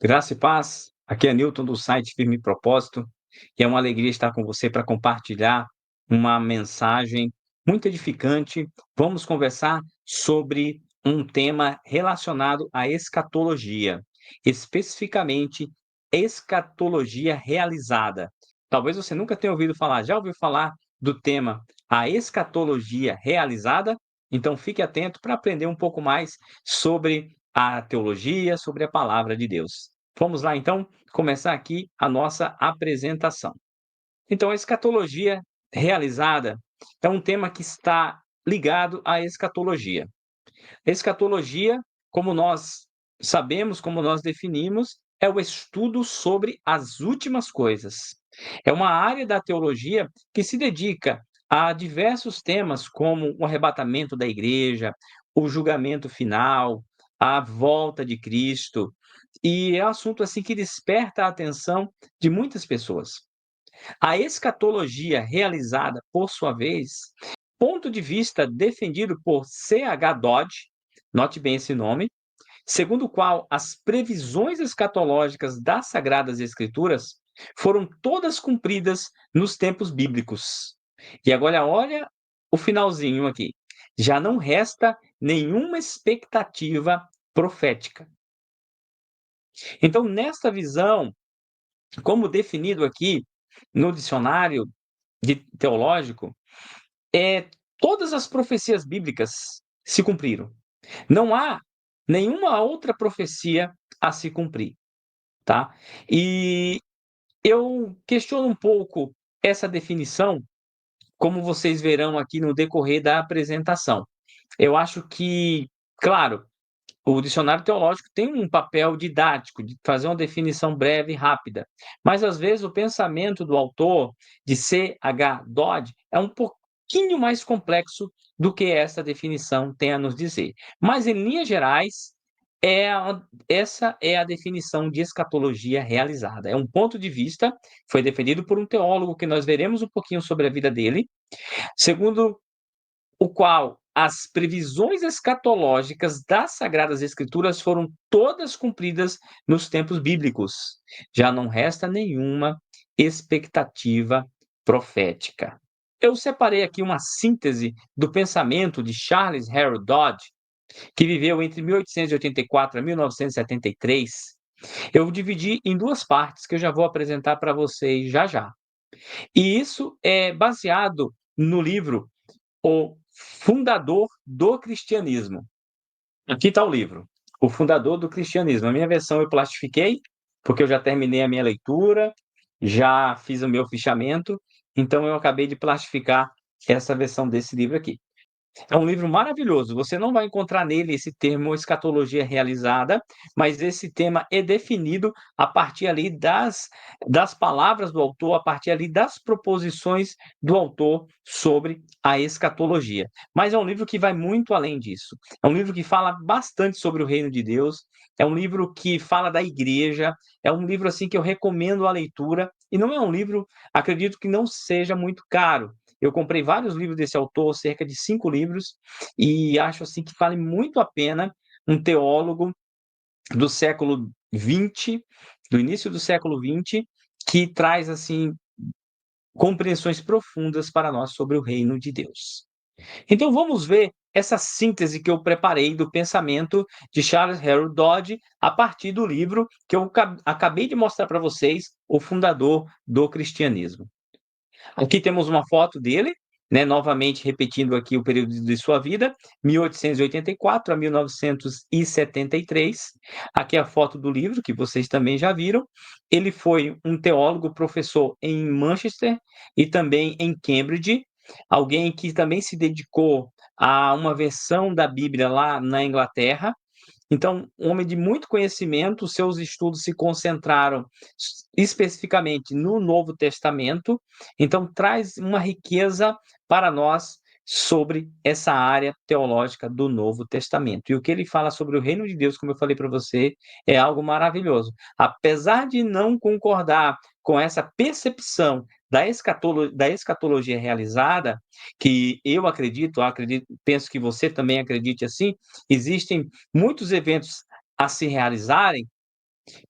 Graça e paz. Aqui é Newton do site Firme Propósito, e é uma alegria estar com você para compartilhar uma mensagem muito edificante. Vamos conversar sobre um tema relacionado à escatologia, especificamente escatologia realizada. Talvez você nunca tenha ouvido falar, já ouviu falar do tema a escatologia realizada? Então fique atento para aprender um pouco mais sobre a teologia, sobre a palavra de Deus. Vamos lá, então, começar aqui a nossa apresentação. Então, a escatologia realizada é um tema que está ligado à escatologia. Escatologia, como nós sabemos, como nós definimos, é o estudo sobre as últimas coisas. É uma área da teologia que se dedica a diversos temas, como o arrebatamento da igreja, o julgamento final, a volta de Cristo, e é um assunto assim que desperta a atenção de muitas pessoas. A escatologia realizada, por sua vez, ponto de vista defendido por C.H. Dodge, note bem esse nome, segundo o qual as previsões escatológicas das Sagradas Escrituras foram todas cumpridas nos tempos bíblicos. E agora olha o finalzinho aqui. Já não resta nenhuma expectativa profética. Então, nesta visão, como definido aqui no dicionário teológico, todas as profecias bíblicas se cumpriram. Não há nenhuma outra profecia a se cumprir, tá? E eu questiono um pouco essa definição, como vocês verão aqui no decorrer da apresentação. Eu acho que, claro, o dicionário teológico tem um papel didático, de fazer uma definição breve e rápida, mas às vezes o pensamento do autor, de C.H. Dodd, é um pouquinho mais complexo do que essa definição tem a nos dizer. Mas, em linhas gerais, essa é a definição de escatologia realizada. É um ponto de vista, foi defendido por um teólogo que nós veremos um pouquinho sobre a vida dele, segundo o qual as previsões escatológicas das Sagradas Escrituras foram todas cumpridas nos tempos bíblicos. Já não resta nenhuma expectativa profética. Eu separei aqui uma síntese do pensamento de Charles Harold Dodd, que viveu entre 1884 a 1973. Eu dividi em duas partes que eu já vou apresentar para vocês já já. E isso é baseado no livro O Fundador do Cristianismo. Aqui está o livro, O Fundador do Cristianismo. A minha versão eu plastifiquei, porque eu já terminei a minha leitura, já fiz o meu fichamento, então eu acabei de plastificar essa versão desse livro aqui. É um livro maravilhoso. Você não vai encontrar nele esse termo escatologia realizada, mas esse tema é definido a partir ali das palavras do autor, a partir ali das proposições do autor sobre a escatologia. Mas é um livro que vai muito além disso. É um livro que fala bastante sobre o reino de Deus, é um livro que fala da igreja, é um livro assim que eu recomendo a leitura, e não é um livro, acredito que não seja muito caro. Eu comprei vários livros desse autor, cerca de 5 livros, e acho assim que vale muito a pena um teólogo do século XX, do início do século XX, que traz assim compreensões profundas para nós sobre o reino de Deus. Então vamos ver essa síntese que eu preparei do pensamento de Charles Harold Dodd a partir do livro que eu acabei de mostrar para vocês, O Fundador do Cristianismo. Aqui temos uma foto dele, né, novamente repetindo aqui o período de sua vida, 1884 a 1973. Aqui é a foto do livro, que vocês também já viram. Ele foi um teólogo, professor em Manchester e também em Cambridge, alguém que também se dedicou a uma versão da Bíblia lá na Inglaterra. Então, um homem de muito conhecimento, seus estudos se concentraram especificamente no Novo Testamento, então traz uma riqueza para nós sobre essa área teológica do Novo Testamento. E o que ele fala sobre o reino de Deus, como eu falei para você, é algo maravilhoso. Apesar de não concordar com essa percepção da escatologia realizada, que eu acredito, penso que você também acredite assim, existem muitos eventos a se realizarem,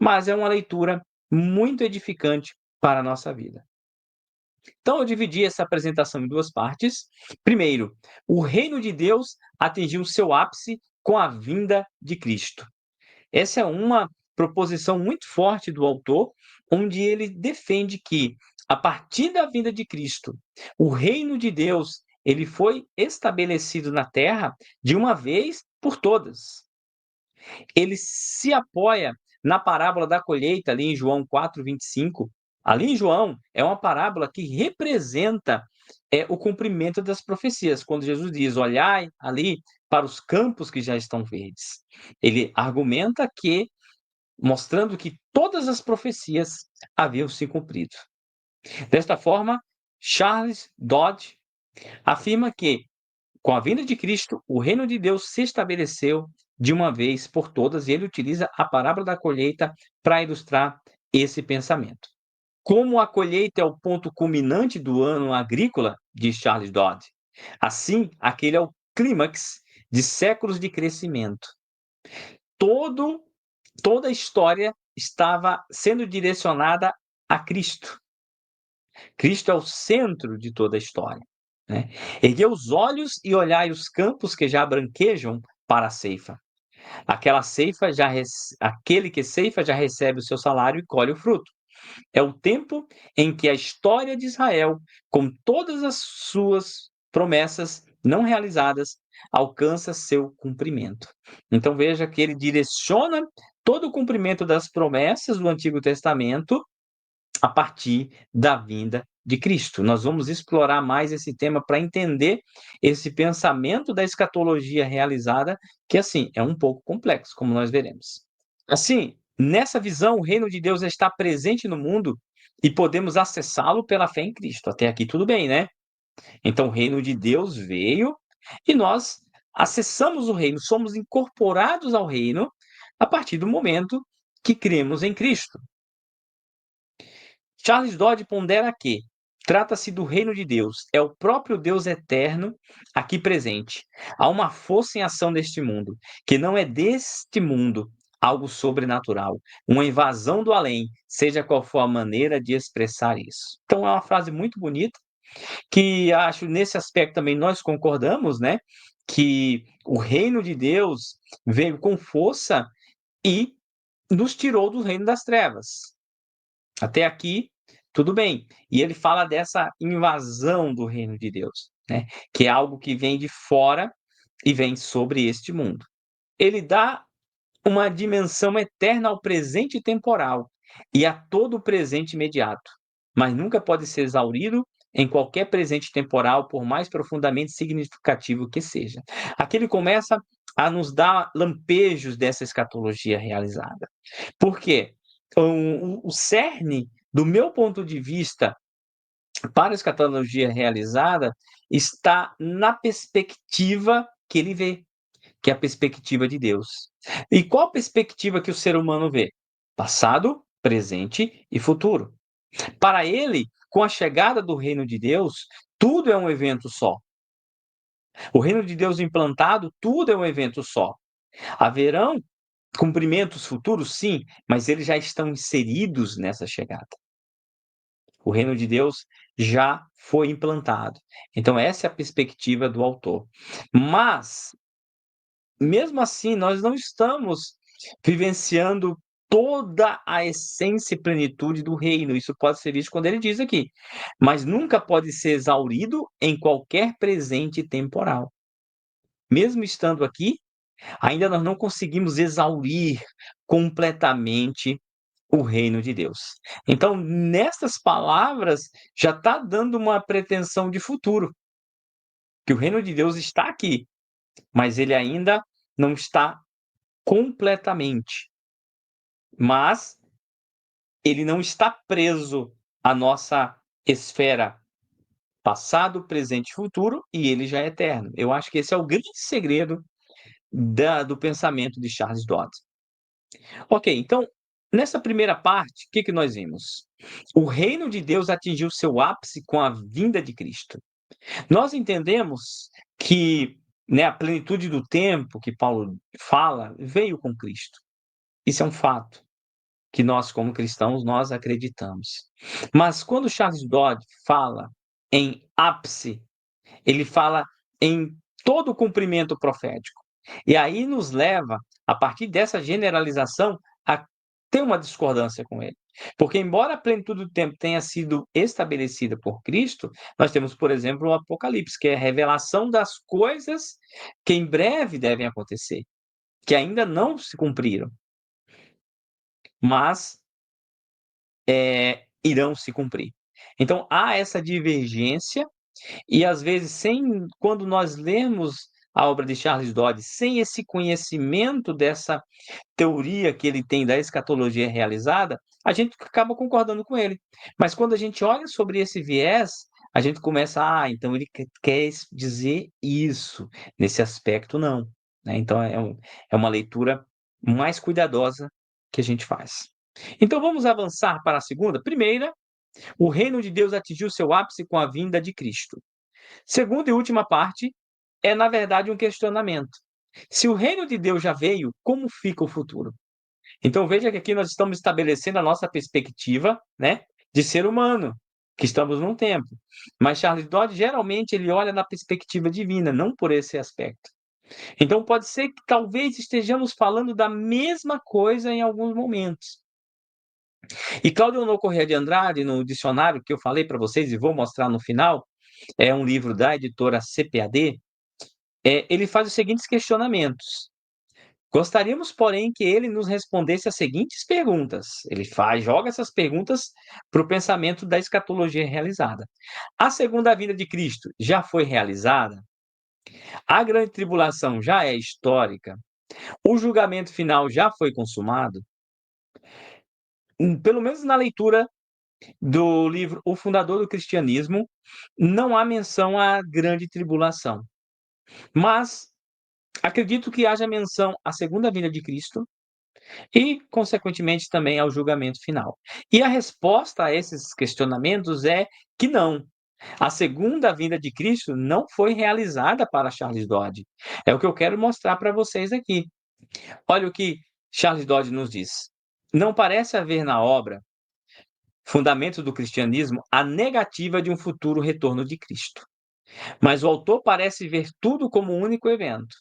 mas é uma leitura muito edificante para a nossa vida. Então eu dividi essa apresentação em 2 partes. Primeiro, o reino de Deus atingiu seu ápice com a vinda de Cristo. Essa é uma proposição muito forte do autor, onde ele defende que, a partir da vinda de Cristo, o reino de Deus, ele foi estabelecido na terra de uma vez por todas. Ele se apoia na parábola da colheita, ali em João 4:25. Ali em João, é uma parábola que representa o cumprimento das profecias, quando Jesus diz: "Olhai ali para os campos que já estão verdes". Ele argumenta que, mostrando que todas as profecias haviam se cumprido. Desta forma, Charles Dodd afirma que, com a vinda de Cristo, o reino de Deus se estabeleceu de uma vez por todas, e ele utiliza a parábola da colheita para ilustrar esse pensamento. Como a colheita é o ponto culminante do ano agrícola, diz Charles Dodd, assim, aquele é o clímax de séculos de crescimento. Todo, toda a história estava sendo direcionada a Cristo. Cristo é o centro de toda a história. Né? Erguei os olhos e olhai os campos que já branquejam para a ceifa. Aquele que ceifa já recebe o seu salário e colhe o fruto. É o tempo em que a história de Israel, com todas as suas promessas não realizadas, alcança seu cumprimento. Então veja que ele direciona todo o cumprimento das promessas do Antigo Testamento a partir da vinda de Cristo. Nós vamos explorar mais esse tema para entender esse pensamento da escatologia realizada, que assim é um pouco complexo, como nós veremos. Assim, nessa visão, o reino de Deus está presente no mundo e podemos acessá-lo pela fé em Cristo. Até aqui tudo bem, né? Então, o reino de Deus veio e nós acessamos o reino, somos incorporados ao reino a partir do momento que cremos em Cristo. Charles Dodd pondera que trata-se do reino de Deus, é o próprio Deus eterno aqui presente. Há uma força em ação neste mundo, que não é deste mundo, algo sobrenatural, uma invasão do além, seja qual for a maneira de expressar isso. Então é uma frase muito bonita, que acho nesse aspecto também nós concordamos, né? Que o reino de Deus veio com força e nos tirou do reino das trevas. Até aqui, tudo bem. E ele fala dessa invasão do reino de Deus, né? Que é algo que vem de fora e vem sobre este mundo. Ele dá uma dimensão eterna ao presente temporal e a todo o presente imediato, mas nunca pode ser exaurido em qualquer presente temporal, por mais profundamente significativo que seja. Aqui ele começa a nos dar lampejos dessa escatologia realizada. Por quê? O cerne, do meu ponto de vista, para a escatologia realizada, está na perspectiva que ele vê, que é a perspectiva de Deus. E qual a perspectiva que o ser humano vê? Passado, presente e futuro. Para ele, com a chegada do reino de Deus, tudo é um evento só. O reino de Deus implantado, tudo é um evento só. Haverão cumprimentos futuros, sim, mas eles já estão inseridos nessa chegada. O reino de Deus já foi implantado. Então, essa é a perspectiva do autor. Mas, mesmo assim, nós não estamos vivenciando toda a essência e plenitude do reino. Isso pode ser visto quando ele diz aqui. Mas nunca pode ser exaurido em qualquer presente temporal. Mesmo estando aqui, ainda nós não conseguimos exaurir completamente o reino de Deus. Então, nessas palavras, já está dando uma pretensão de futuro, que o reino de Deus está aqui, mas ele ainda não está completamente. Mas ele não está preso à nossa esfera passado, presente e futuro, e ele já é eterno. Eu acho que esse é o grande segredo do pensamento de Charles Dodd. Ok, então, nessa primeira parte, o que, que nós vimos? O reino de Deus atingiu seu ápice com a vinda de Cristo. Nós entendemos que, né, a plenitude do tempo que Paulo fala veio com Cristo. Isso é um fato. que nós, como cristãos, nós acreditamos. Mas quando Charles Dodd fala em ápice, ele fala em todo o cumprimento profético. E aí nos leva, a partir dessa generalização, a ter uma discordância com ele. Porque, embora a plenitude do tempo tenha sido estabelecida por Cristo, nós temos, por exemplo, o Apocalipse, que é a revelação das coisas que em breve devem acontecer, que ainda não se cumpriram, mas irão se cumprir. Então, há essa divergência e às vezes quando nós lemos a obra de Charles Dodd, sem esse conhecimento dessa teoria que ele tem da escatologia realizada, a gente acaba concordando com ele. Mas quando a gente olha sobre esse viés, a gente começa, então ele quer dizer isso, nesse aspecto não, né. Então é uma leitura mais cuidadosa que a gente faz. Então vamos avançar para a segunda. Primeira, o reino de Deus atingiu seu ápice com a vinda de Cristo. Segunda e última parte é, na verdade, um questionamento. Se o reino de Deus já veio, como fica o futuro? Então veja que aqui nós estamos estabelecendo a nossa perspectiva, né, de ser humano, que estamos num tempo. Mas Charles Dodd geralmente ele olha na perspectiva divina, não por esse aspecto. Então pode ser que talvez estejamos falando da mesma coisa em alguns momentos. E Cláudio Honor Corrêa de Andrade, no dicionário que eu falei para vocês e vou mostrar no final, é um livro da editora CPAD, ele faz os seguintes questionamentos. Gostaríamos, porém, que ele nos respondesse as seguintes perguntas. Ele joga essas perguntas para o pensamento da escatologia realizada. A segunda vinda de Cristo já foi realizada? A grande tribulação já é histórica? O julgamento final já foi consumado? Pelo menos na leitura do livro O Fundador do Cristianismo, não há menção à grande tribulação. Mas acredito que haja menção à segunda vinda de Cristo e, consequentemente, também ao julgamento final. E a resposta a esses questionamentos é que não. A segunda vinda de Cristo não foi realizada para Charles Dodd. É o que eu quero mostrar para vocês aqui. Olha o que Charles Dodd nos diz. Não parece haver na obra Fundamentos do Cristianismo a negativa de um futuro retorno de Cristo. Mas o autor parece ver tudo como um único evento.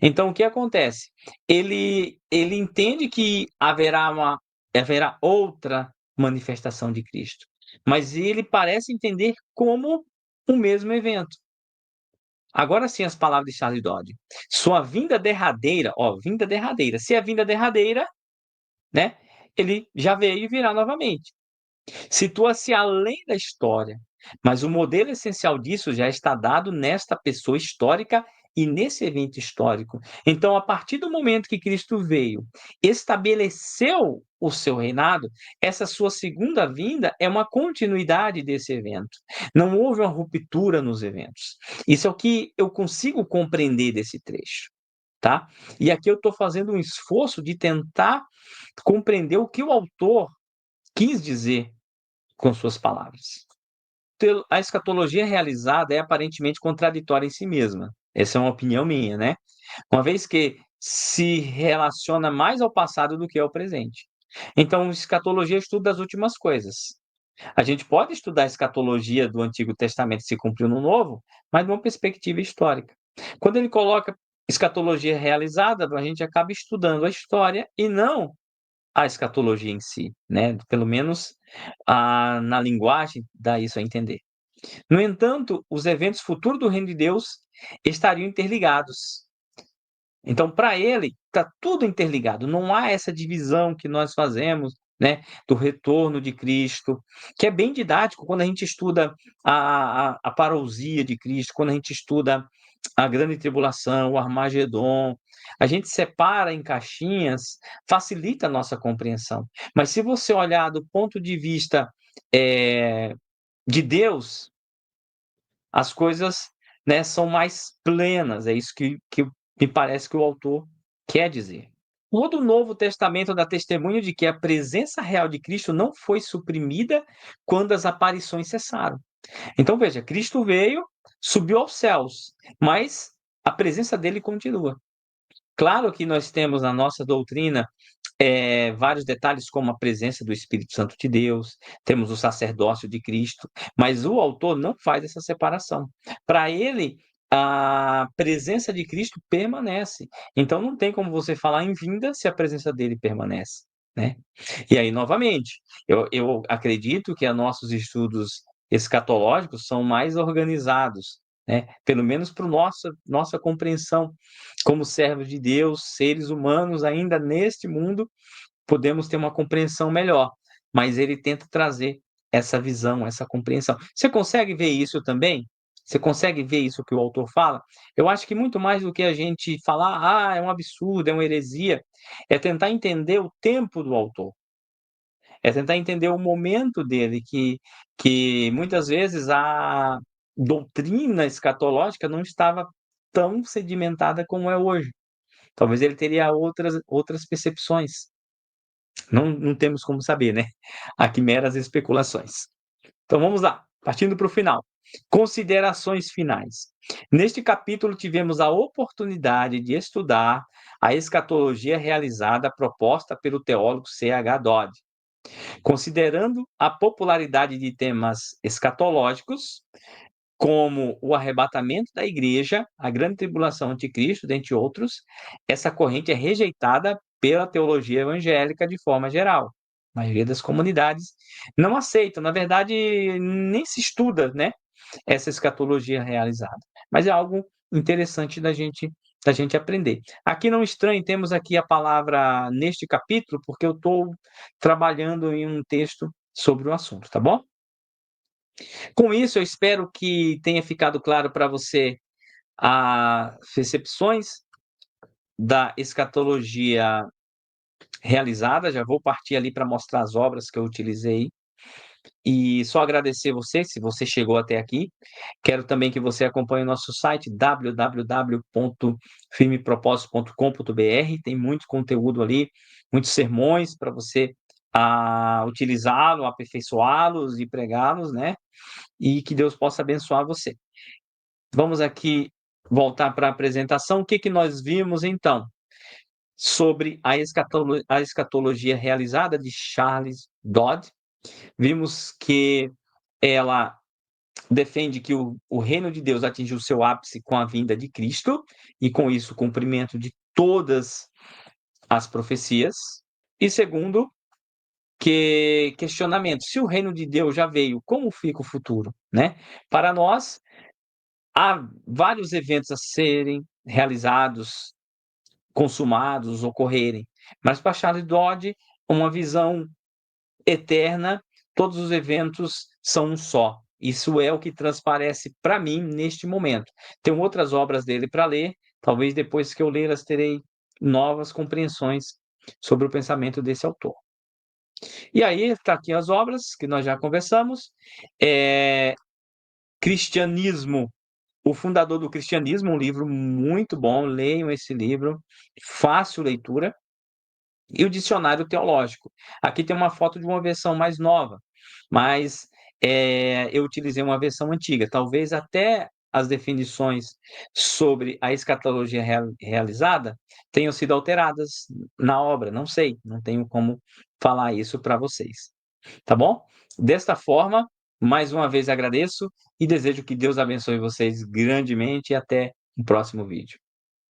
Então, o que acontece? Ele entende que haverá outra manifestação de Cristo, mas ele parece entender como o mesmo evento. Agora sim as palavras de Charles Dodd. Sua vinda derradeira, vinda derradeira. Se é vinda derradeira, né, ele já veio e virá novamente. Situa-se além da história, mas o modelo essencial disso já está dado nesta pessoa histórica e nesse evento histórico. Então, a partir do momento que Cristo veio, estabeleceu o seu reinado, essa sua segunda vinda é uma continuidade desse evento. Não houve uma ruptura nos eventos. Isso é o que eu consigo compreender desse trecho. Tá? E aqui eu estou fazendo um esforço de tentar compreender o que o autor quis dizer com suas palavras. A escatologia realizada é aparentemente contraditória em si mesma. Essa é uma opinião minha, né? Uma vez que se relaciona mais ao passado do que ao presente. Então, escatologia é estudo das últimas coisas. A gente pode estudar a escatologia do Antigo Testamento se cumpriu no Novo, mas numa perspectiva histórica. Quando ele coloca escatologia realizada, a gente acaba estudando a história e não a escatologia em si, né? Pelo menos na linguagem dá isso a entender. No entanto, os eventos futuros do reino de Deus estariam interligados. Então, para ele, está tudo interligado. Não há essa divisão que nós fazemos, né, do retorno de Cristo, que é bem didático quando a gente estuda a parousia de Cristo, quando a gente estuda a grande tribulação, o Armagedon. A gente separa em caixinhas, facilita a nossa compreensão. Mas se você olhar do ponto de vista de Deus, as coisas, né, são mais plenas. É isso que me parece que o autor quer dizer. Todo o Novo Testamento dá testemunho de que a presença real de Cristo não foi suprimida quando as aparições cessaram. Então veja, Cristo veio, subiu aos céus, mas a presença dele continua. Claro que nós temos na nossa doutrina, vários detalhes, como a presença do Espírito Santo de Deus, temos o sacerdócio de Cristo, mas o autor não faz essa separação. Para ele, a presença de Cristo permanece. Então não tem como você falar em vinda se a presença dele permanece, né. E aí, novamente, eu acredito que a nossos estudos escatológicos são mais organizados, né, pelo menos para nossa compreensão como servos de Deus, seres humanos ainda neste mundo, podemos ter uma compreensão melhor, mas ele tenta trazer essa visão, essa compreensão. Você consegue ver isso também? Você consegue ver isso que o autor fala? Eu acho que muito mais do que a gente falar: "Ah, é um absurdo, é uma heresia", é tentar entender o tempo do autor, é tentar entender o momento dele, que muitas vezes a doutrina escatológica não estava tão sedimentada como é hoje. Talvez ele teria outras percepções. Não temos como saber, né. Aqui meras especulações. Então vamos lá, partindo para o final. Considerações finais. Neste capítulo tivemos a oportunidade de estudar a escatologia realizada proposta pelo teólogo C.H. Dodd. Considerando a popularidade de temas escatológicos, como o arrebatamento da igreja, a grande tribulação anticristo, dentre outros, essa corrente é rejeitada pela teologia evangélica de forma geral. A maioria das comunidades não aceita, na verdade, nem se estuda, né, essa escatologia realizada. Mas é algo interessante da gente aprender. Aqui não estranhe, temos aqui a palavra neste capítulo, porque eu estou trabalhando em um texto sobre o assunto, tá bom? Com isso, eu espero que tenha ficado claro para você as recepções da escatologia realizada. Já vou partir ali para mostrar as obras que eu utilizei. E só agradecer você, se você chegou até aqui. Quero também que você acompanhe o nosso site www.firmepropósito.com.br. Tem muito conteúdo ali, muitos sermões para você utilizá-lo, aperfeiçoá-los e pregá-los, né? E que Deus possa abençoar você. Vamos aqui voltar para a apresentação. O que que nós vimos então? Sobre a escatologia realizada de Charles Dodd. Vimos que ela defende que o reino de Deus atingiu seu ápice com a vinda de Cristo, e com isso o cumprimento de todas as profecias. E segundo, que questionamento: se o reino de Deus já veio, como fica o futuro, né? Para nós, há vários eventos a serem realizados, consumados, ocorrerem, mas para Charles Dodd, uma visão eterna, todos os eventos são um só. Isso é o que transparece para mim neste momento. Tenho outras obras dele para ler, talvez depois que eu ler terei novas compreensões sobre o pensamento desse autor. E aí está aqui as obras que nós já conversamos. Cristianismo, o fundador do cristianismo, um livro muito bom, leiam esse livro, fácil leitura. E o dicionário teológico. Aqui tem uma foto de uma versão mais nova, mas, eu utilizei uma versão antiga. Talvez até as definições sobre a escatologia realizada tenham sido alteradas na obra, não sei, não tenho como falar isso para vocês, tá bom? Desta forma, mais uma vez agradeço e desejo que Deus abençoe vocês grandemente e até o próximo vídeo.